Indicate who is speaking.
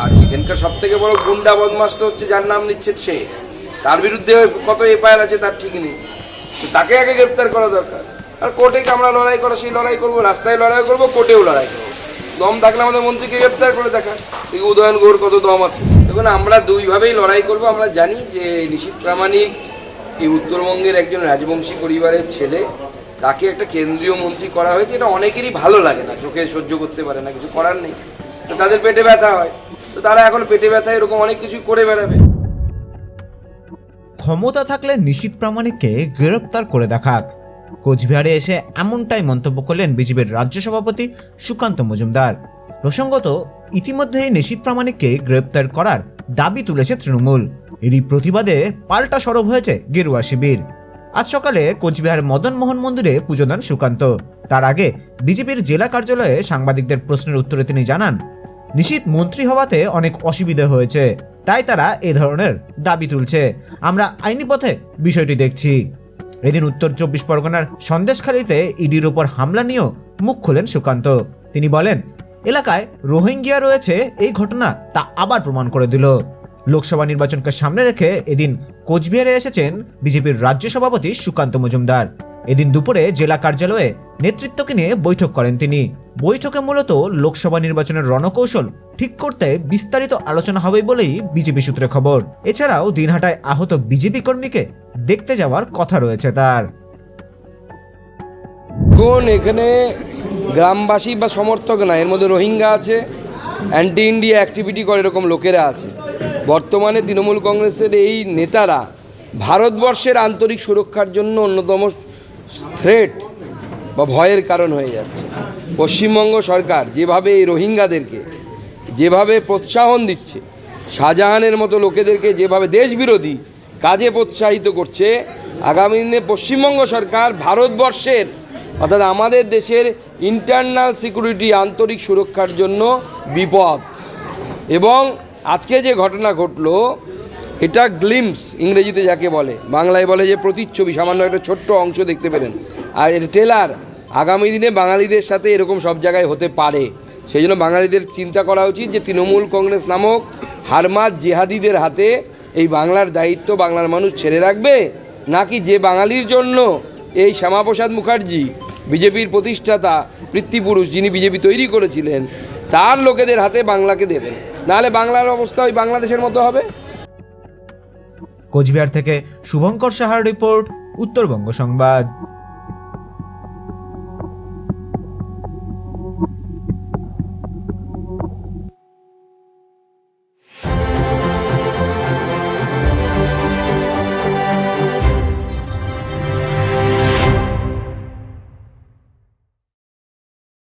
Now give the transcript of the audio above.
Speaker 1: আর এখানকার সব থেকে বড় গুন্ডা বদমাস্ত হচ্ছে যার নাম নিচ্ছেন সে, তার বিরুদ্ধে কত এফআইআর আছে তার ঠিক নেই, তো তাকে আগে গ্রেপ্তার করা দরকার। আর কোর্টে আমরা লড়াই করো, সেই লড়াই করবো, রাস্তায় লড়াই করবো, কোর্টেও লড়াই করবো। দম থাকলে আমাদের মন্ত্রীকে গ্রেপ্তার করে দেখা, এই উদয়ন গুহর কত দম আছে। দেখুন আমরা দুইভাবেই লড়াই করবো। আমরা জানি যে নিশীথ প্রামাণিক এই উত্তরবঙ্গের একজন রাজবংশী পরিবারের ছেলে, তাকে একটা কেন্দ্রীয় মন্ত্রী করা হয়েছে। এটা অনেকেরই ভালো লাগে না, চোখে সহ্য করতে পারে না, কিছু করার নেই, তো তাদের পেটে ব্যথা হয়, তো তারা এখন পেটে ব্যথা এরকম অনেক কিছু করে বেড়াবে।
Speaker 2: ক্ষমতা থাকলে নিশীথ প্রামাণিককে গ্রেপ্তার করে দেখাক, কোচবিহারে এসে এমনটাই মন্তব্য করলেন বিজেপির রাজ্য সভাপতি সুকান্ত মজুমদার। প্রসঙ্গত, ইতিমধ্যেই নিশীথ প্রামাণিককে গ্রেপ্তার করার দাবি তুলেছে তৃণমূল। এরই প্রতিবাদে পাল্টা সরব হয়েছে গেরুয়া শিবির। আজ সকালে কোচবিহার মদন মোহন মন্দিরে পুজো দেন সুকান্ত। তার আগে বিজেপির জেলা কার্যালয়ে সাংবাদিকদের প্রশ্নের উত্তরে তিনি জানান, নিশীথ মন্ত্রী হওয়াতে অনেক অসুবিধা হয়েছে, তাই তারা এ ধরনের দাবি তুলছে। আমরা আইনি পথে বিষয়টি দেখছি। এদিন উত্তর 24 পরগনার সন্দেশখালীতে ইডির উপর হামলা নিয়েও মুখ খোলেন সুকান্ত। তিনি বলেন, এলাকায় রোহিঙ্গিয়া রয়েছে, এই ঘটনা তা আবার প্রমাণ করে দিল। লোকসভা নির্বাচনকে সামনে রেখে এদিন কোচবিহারে এসেছেন বিজেপির রাজ্য সভাপতি সুকান্ত মজুমদার। এদিন দুপুরে জেলা কার্যালয়ে নেতৃত্বকে নিয়ে বৈঠক করেন তিনি। বৈঠকে মূলত লোকসভা নির্বাচনের রণকৌশল ঠিক করতে বিস্তারিত আলোচনা হবে বলেই বিজেপি সূত্রে খবর। এছাড়াও দিনহাটায় আহত বিজেপি কর্মীকে দেখতে যাওয়ার কথা রয়েছে তার।
Speaker 1: কোন এখানে গ্রামবাসী বা সমর্থক না, এর মধ্যে রোহিঙ্গা আছে, অ্যান্টি ইন্ডিয়া অ্যাক্টিভিটি করে এরকম লোকেরা আছে। বর্তমানে তৃণমূল কংগ্রেসের এই নেতারা ভারতবর্ষের আন্তরিক সুরক্ষার জন্য অন্যতম থ্রেট বা ভয়ের কারণ হয়ে যাচ্ছে। পশ্চিমবঙ্গ সরকার যেভাবে এই রোহিঙ্গাদেরকে যেভাবে প্রোৎসাহন দিচ্ছে, শাহজাহানের মতো লোকেদেরকে যেভাবে দেশবিরোধী কাজে প্রোৎসাহিত করছে, আগামী দিনে পশ্চিমবঙ্গ সরকার ভারতবর্ষের অর্থাৎ আমাদের দেশের ইন্টারনাল সিকিউরিটি আন্তরিক সুরক্ষার জন্য বিপদ। এবং আজকে যে ঘটনা ঘটলো, এটা গ্লিমস ইংরেজিতে যাকে বলে, বাংলায় বলে যে প্রতিচ্ছবি, সামান্য একটা ছোট্ট অংশ দেখতে পেলেন, আর এটা ট্রেলার। আগামী দিনে বাঙালিদের সাথে এরকম সব জায়গায় হতে পারে, সেই জন্য বাঙালিদের চিন্তা করা উচিত যে তৃণমূল কংগ্রেস নামক হারমাত জেহাদিদের হাতে এই বাংলার দায়িত্ব বাংলার মানুষ ছেড়ে রাখবে, নাকি যে বাঙালির জন্য এই শ্যামাপ্রসাদ মুখার্জি বিজেপির প্রতিষ্ঠাতা পিতৃপুরুষ, যিনি বিজেপি তৈরি করেছিলেন, তার লোকেদের হাতে বাংলাকে দেবেন। নাহলে বাংলার অবস্থা ওই বাংলাদেশের মতো হবে।
Speaker 2: কোচবিহার থেকে শুভঙ্কর সাহার রিপোর্ট, উত্তরবঙ্গ সংবাদ।